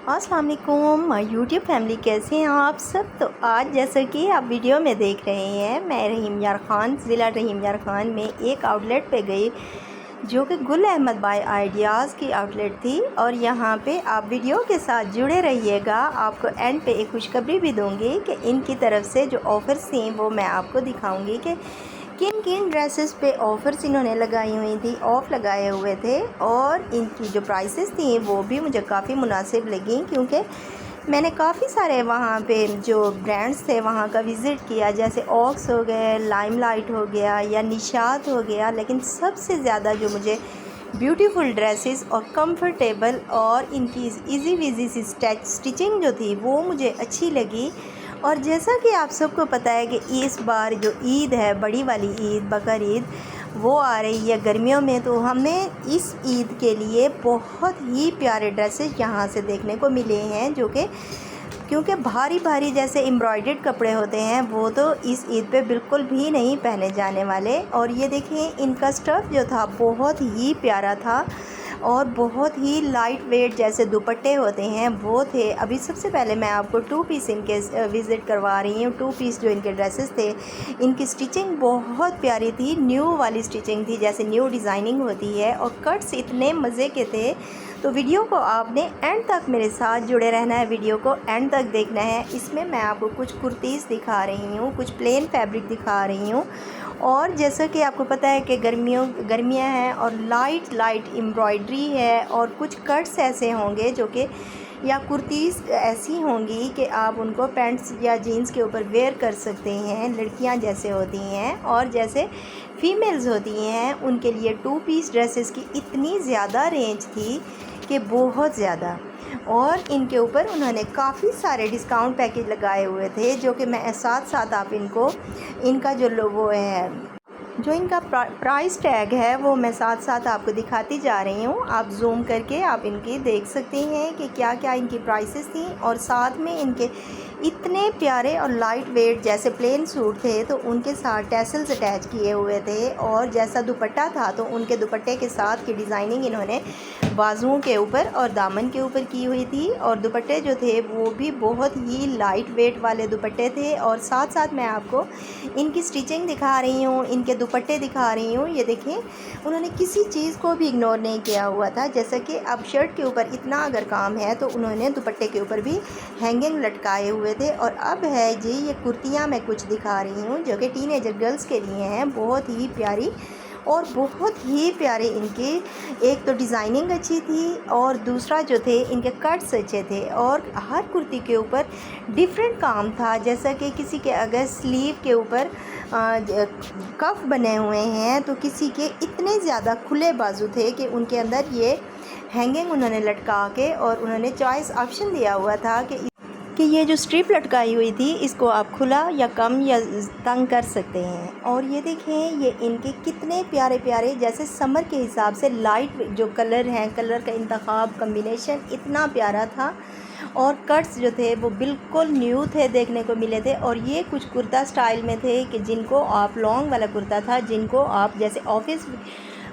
अस्सलाम वालेकुम my YouTube family, कैसे हैं आप सब। तो आज जैसा कि आप वीडियो में देख रहे हैं, मैं रहीम यार ख़ान ज़िला रहीम यार ख़ान में एक आउटलेट पे गई जो कि गुल अहमद बाय आइडियाज़ की आउटलेट थी। और यहाँ पे आप वीडियो के साथ जुड़े रहिएगा। आपको एंड पे एक खुशखबरी भी दूँगी कि इनकी तरफ से जो ऑफ़र्स थी वो मैं आपको दिखाऊँगी कि किन किन ड्रेसेस पे ऑफ़र्स इन्होंने लगाई हुई थी, ऑफ़ लगाए हुए थे। और इनकी जो प्राइसेस थी वो भी मुझे काफ़ी मुनासिब लगी, क्योंकि मैंने काफ़ी सारे वहाँ पे जो ब्रांड्स थे वहाँ का विज़िट किया, जैसे ऑक्स हो गए, लाइमलाइट हो गया या निशात हो गया। लेकिन सबसे ज़्यादा जो मुझे ब्यूटीफुल ड्रेसेस और कंफर्टेबल और इनकी इजी विजी सी स्टिचिंग जो थी वो मुझे अच्छी लगी। और जैसा कि आप सबको पता है कि इस बार जो ईद है, बड़ी वाली ईद बकर ईद, वो आ रही है गर्मियों में। तो हमें इस ईद के लिए बहुत ही प्यारे ड्रेसेस यहाँ से देखने को मिले हैं, जो कि क्योंकि भारी भारी जैसे एम्ब्रॉयडर्ड कपड़े होते हैं वो तो इस ईद पे बिल्कुल भी नहीं पहने जाने वाले। और ये देखिए, इनका स्टफ़ जो था बहुत ही प्यारा था और बहुत ही लाइट वेट जैसे दुपट्टे होते हैं वो थे। अभी सबसे पहले मैं आपको 2 पीस इनके विज़िट करवा रही हूँ। 2 पीस जो इनके ड्रेसेस थे, इनकी स्टिचिंग बहुत प्यारी थी, न्यू वाली स्टिचिंग थी, जैसे न्यू डिज़ाइनिंग होती है। और कट्स इतने मज़े के थे। तो वीडियो को आपने एंड तक मेरे साथ जुड़े रहना है, वीडियो को एंड तक देखना है। इसमें मैं आपको कुछ कुर्तीज़ दिखा रही हूँ, कुछ प्लेन फैब्रिक दिखा रही हूँ। और जैसा कि आपको पता है कि गर्मियाँ हैं और लाइट एम्ब्रॉयडरी है, और कुछ कट्स ऐसे होंगे जो कि या कुर्तीज़ ऐसी होंगी कि आप उनको पैंट्स या जीन्स के ऊपर वेयर कर सकते हैं, लड़कियां जैसे होती हैं और जैसे फीमेल्स होती हैं उनके लिए 2 पीस ड्रेसेस की इतनी ज़्यादा रेंज थी कि बहुत ज़्यादा। और इनके ऊपर उन्होंने काफ़ी सारे डिस्काउंट पैकेज लगाए हुए थे, जो कि मैं साथ साथ आप इनको इनका जो वो है, जो इनका प्राइस टैग है वो मैं साथ साथ आपको दिखाती जा रही हूँ। आप जूम करके आप इनकी देख सकते हैं कि क्या क्या इनकी प्राइसेस थी। और साथ में इनके इतने प्यारे और लाइट वेट जैसे प्लेन सूट थे तो उनके साथ टैसल्स अटैच किए हुए थे, और जैसा दुपट्टा था तो उनके दुपट्टे के साथ की डिज़ाइनिंग इन्होंने बाजुओं के ऊपर और दामन के ऊपर की हुई थी। और दुपट्टे जो थे वो भी बहुत ही लाइट वेट वाले दुपट्टे थे। और साथ साथ मैं आपको इनकी स्टिचिंग दिखा रही हूँ, इनके दुपट्टे दिखा रही हूँ। ये देखें, उन्होंने किसी चीज़ को भी इग्नोर नहीं किया हुआ था। जैसा कि अब शर्ट के ऊपर इतना अगर काम है तो उन्होंने दुपट्टे के ऊपर भी हैंगिंग लटकाए हुए थे। और अब है जी, ये कुर्तियाँ मैं कुछ दिखा रही हूँ जो कि टीनेजर गर्ल्स के लिए हैं, बहुत ही प्यारी और बहुत ही प्यारे इनके। एक तो डिज़ाइनिंग अच्छी थी और दूसरा जो थे इनके कट्स अच्छे थे। और हर कुर्ती के ऊपर डिफरेंट काम था, जैसा कि किसी के अगर स्लीव के ऊपर कफ बने हुए हैं तो किसी के इतने ज़्यादा खुले बाजू थे कि उनके अंदर ये हैंगिंग उन्होंने लटका के, और उन्होंने चॉइस ऑप्शन दिया हुआ था कि ये जो स्ट्रिप लटकाई हुई थी इसको आप खुला या कम या तंग कर सकते हैं। और ये देखें, ये इनके कितने प्यारे प्यारे जैसे समर के हिसाब से लाइट जो कलर हैं, कलर का इंतखाब कम्बिनेशन इतना प्यारा था। और कट्स जो थे वो बिल्कुल न्यू थे, देखने को मिले थे। और ये कुछ कुर्ता स्टाइल में थे कि जिनको आप लॉन्ग वाला कुर्ता था, जिनको आप जैसे ऑफिस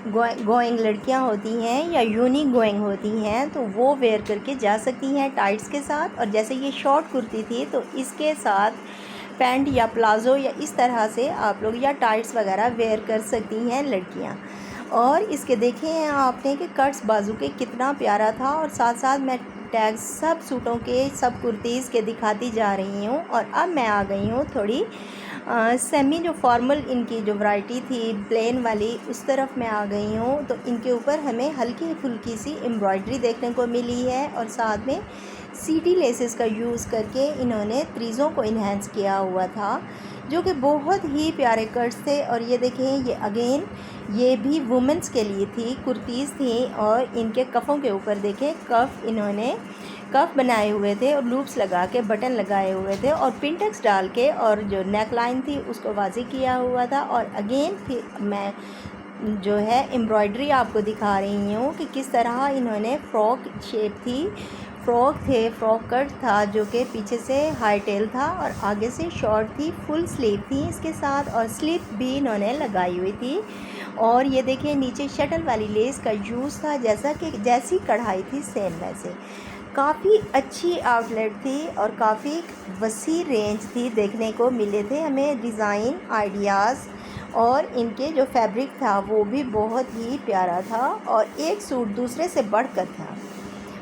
गोइंग लड़कियां होती हैं या यूनी गोइंग होती हैं तो वो वेयर करके जा सकती हैं टाइट्स के साथ। और जैसे ये शॉर्ट कुर्ती थी तो इसके साथ पैंट या प्लाज़ो या इस तरह से आप लोग या टाइट्स वगैरह वेयर कर सकती हैं लड़कियां। और इसके देखे हैं आपने कि कट्स बाजू के कितना प्यारा था। और साथ साथ मैं टैग सब सूटों के, सब कुर्तीज़ के दिखाती जा रही हूँ। और अब मैं आ गई हूँ थोड़ी सेमी जो फॉर्मल इनकी जो वैरायटी थी प्लेन वाली, उस तरफ मैं आ गई हूँ। तो इनके ऊपर हमें हल्की फुल्की सी एम्ब्रॉयडरी देखने को मिली है, और साथ में सीटी लेसेस का यूज़ करके इन्होंने त्रीज़ों को इन्हेंस किया हुआ था, जो कि बहुत ही प्यारे कट्स थे। और ये देखें, ये अगेन ये भी वुमेंस के लिए थी, कुर्तीज़ थी। और इनके कफ़ों के ऊपर देखें, इन्होंने कफ बनाए हुए थे और लूप्स लगा के बटन लगाए हुए थे और पिनटेक्स डाल के, और जो नेक लाइन थी उसको वाज़ी किया हुआ था। और अगेन फिर मैं जो है एम्ब्रॉयडरी आपको दिखा रही हूँ कि किस तरह इन्होंने फ्रॉक शेप थी, फ्रॉक थे, फ्रॉक कट था जो कि पीछे से हाई टेल था और आगे से शॉर्ट थी, फुल स्लीव थी इसके साथ, और स्लीव भी इन्होंने लगाई हुई थी। और ये देखिए, नीचे शटल वाली लेस का यूज़ था, जैसा कि जैसी कढ़ाई थी सेम वैसे। काफ़ी अच्छी आउटलेट थी और काफ़ी वसी रेंज थी, देखने को मिले थे हमें डिज़ाइन आइडियाज़, और इनके जो फैब्रिक था वो भी बहुत ही प्यारा था और एक सूट दूसरे से बढ़कर था।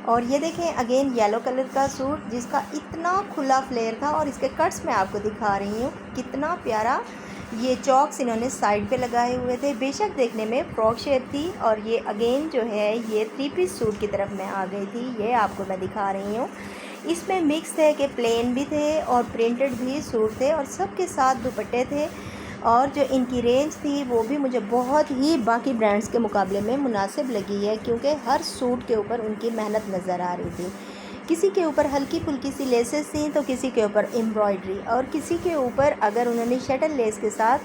और ये देखें अगेन येलो कलर का सूट जिसका इतना खुला फ्लेयर था, और इसके कट्स मैं आपको दिखा रही हूँ कितना प्यारा। ये चॉक्स इन्होंने साइड पे लगाए हुए थे, बेशक देखने में फ्रॉक शेप थी। और ये अगेन जो है ये 3 पीस सूट की तरफ मैं आ गई थी, ये आपको मैं दिखा रही हूँ। इसमें मिक्स है कि प्लेन भी थे और प्रिंटेड भी सूट थे, और सबके साथ दुपट्टे थे। और जो इनकी रेंज थी वो भी मुझे बहुत ही बाकी ब्रांड्स के मुकाबले में मुनासिब लगी है, क्योंकि हर सूट के ऊपर उनकी मेहनत नज़र आ रही थी। किसी के ऊपर हल्की फुल्की सी लेसेस थी, तो किसी के ऊपर एम्ब्रॉयडरी, और किसी के ऊपर अगर उन्होंने शटल लेस के साथ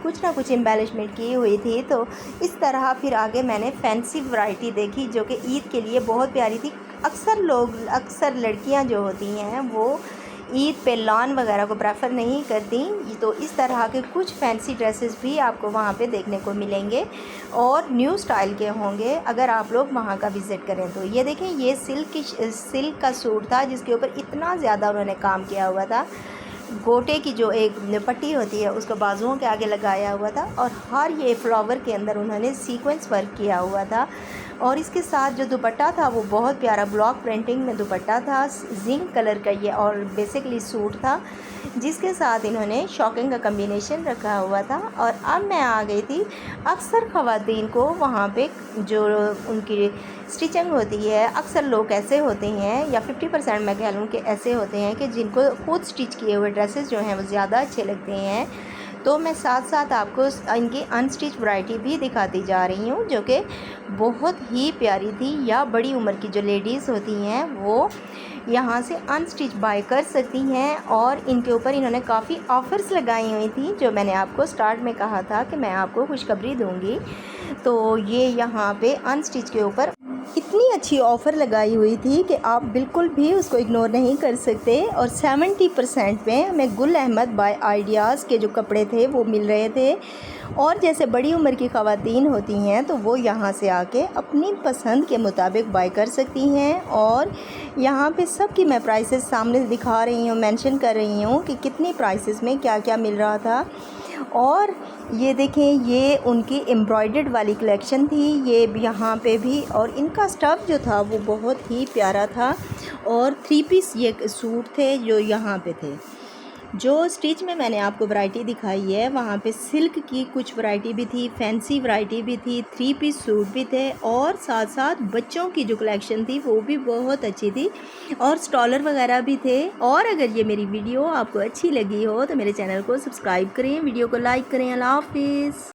कुछ ना कुछ एम्बेलिशमेंट की हुई थी। तो इस तरह फिर आगे मैंने फैंसी वैरायटी देखी जो कि ईद के लिए बहुत प्यारी थी। अक्सर लड़कियां जो होती हैं वो ईद पे लॉन वगैरह को प्रेफर नहीं करती, तो इस तरह के कुछ फैंसी ड्रेसेस भी आपको वहाँ पे देखने को मिलेंगे और न्यू स्टाइल के होंगे अगर आप लोग वहाँ का विज़िट करें तो। ये देखें ये सिल्क का सूट था जिसके ऊपर इतना ज़्यादा उन्होंने काम किया हुआ था। गोटे की जो एक पट्टी होती है उसको बाजुओं के आगे लगाया हुआ था, और हर ये फ्लावर के अंदर उन्होंने सीक्वेंस वर्क किया हुआ था। और इसके साथ जो दुपट्टा था वो बहुत प्यारा ब्लॉक प्रिंटिंग में दुपट्टा था, जिंक कलर का ये और बेसिकली सूट था जिसके साथ इन्होंने शॉकिंग का कम्बिनेशन रखा हुआ था। और अब मैं आ गई थी, अक्सर ख़वातीन को वहाँ पे जो उनकी स्टिचिंग होती है, अक्सर लोग ऐसे होते हैं या 50% मैं कह लूँ कि ऐसे होते हैं कि जिनको खुद स्टिच किए हुए ड्रेसेस जो हैं वो ज़्यादा अच्छे लगते हैं। तो मैं साथ साथ आपको इनकी अनस्टिच वैरायटी भी दिखाती जा रही हूँ जो कि बहुत ही प्यारी थी, या बड़ी उम्र की जो लेडीज़ होती हैं वो यहाँ से अनस्टिच बाय कर सकती हैं। और इनके ऊपर इन्होंने काफ़ी ऑफ़र्स लगाई हुई थी, जो मैंने आपको स्टार्ट में कहा था कि मैं आपको खुशखबरी दूँगी। तो ये यहाँ पे अनस्टिच के ऊपर इतनी अच्छी ऑफ़र लगाई हुई थी कि आप बिल्कुल भी उसको इग्नोर नहीं कर सकते। और 70% में हमें गुल अहमद बाय आइडियाज़ के जो कपड़े थे वो मिल रहे थे। और जैसे बड़ी उम्र की ख़वातीन होती हैं तो वो यहाँ से आके अपनी पसंद के मुताबिक बाय कर सकती हैं। और यहाँ पे सब की मैं प्राइसेस सामने दिखा रही हूँ, मेंशन कर रही हूँ कि कितनी प्राइसेस में क्या क्या मिल रहा था। और ये देखें ये उनकी एम्ब्रॉयडर्ड वाली कलेक्शन थी ये यहाँ पे भी, और इनका स्टफ़ जो था वो बहुत ही प्यारा था। और 3 पीस ये सूट थे जो यहाँ पे थे। जो स्टिच में मैंने आपको वैरायटी दिखाई है वहाँ पे सिल्क की कुछ वैरायटी भी थी, फैंसी वैरायटी भी थी, 3 पीस सूट भी थे, और साथ साथ बच्चों की जो कलेक्शन थी वो भी बहुत अच्छी थी, और स्टॉलर वगैरह भी थे। और अगर ये मेरी वीडियो आपको अच्छी लगी हो तो मेरे चैनल को सब्सक्राइब करें, वीडियो को लाइक करें। अल्लाह हाफिज़।